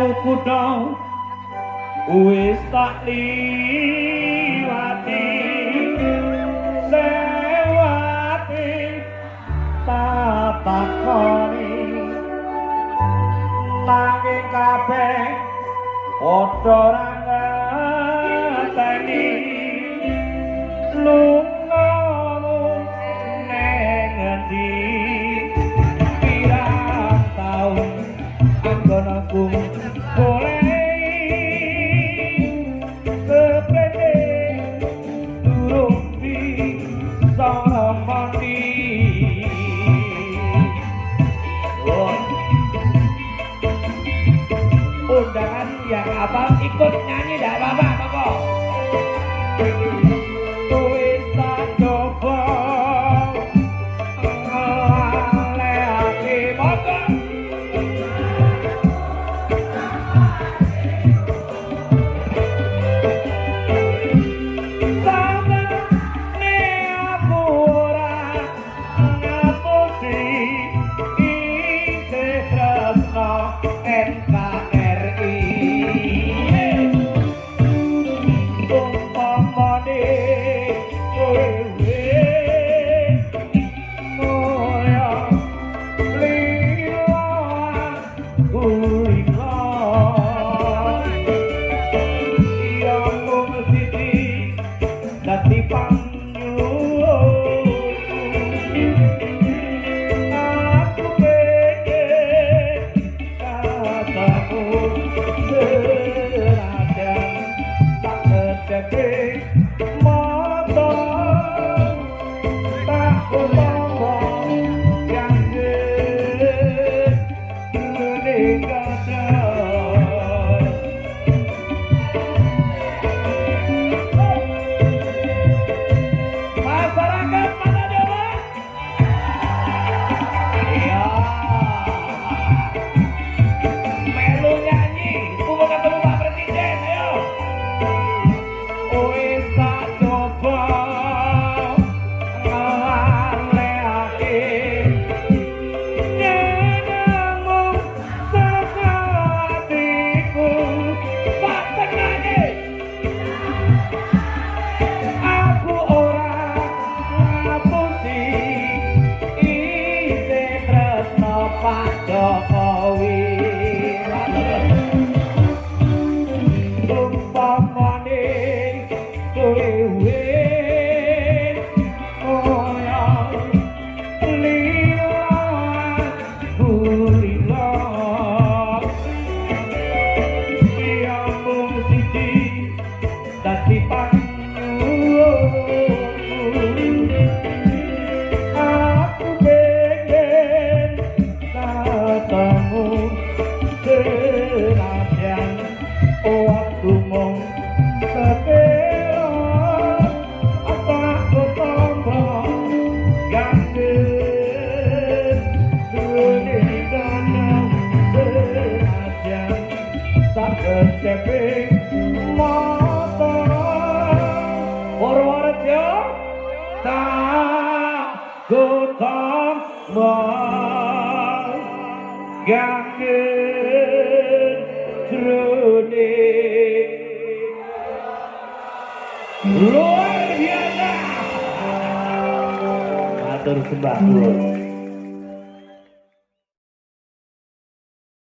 sewu kutha wis tak liwati sewati tak takoni nanging kabeh padha ra ngerteni lungamu neng endi pirang taun anggonku boleh sepede durung bisa mati. Undangan yang apa ikut nyanyi tidak apa-apa kok. Wis tak coba ngalehake motor. Samane aku ora ngapusi isih tresno NKRI. Umpamane kowe wis mulya lila kulila iya mung siji dadi panyuwun aku pengen katamu seradan tak kedepe mata tak umpama yang masyarakat mana coba? Iya melu nyanyi kumpul ketemu Pak Presiden ayo. Wis tak coba ngalehake nyenengmu saka atiku Pak tenane aku ora ngapusi isih tresno Pak Jokowi. Umpamane kowe wis mulya lila kulila iya mung siji dadi panyuwun aku pengen katamu senajan waktu mung sepeda apa kutamba gandeng duwe dana senajan tak kedepe mata Purworejo tak kutamba gandeng jroning luar biasa. Matur sembah kula.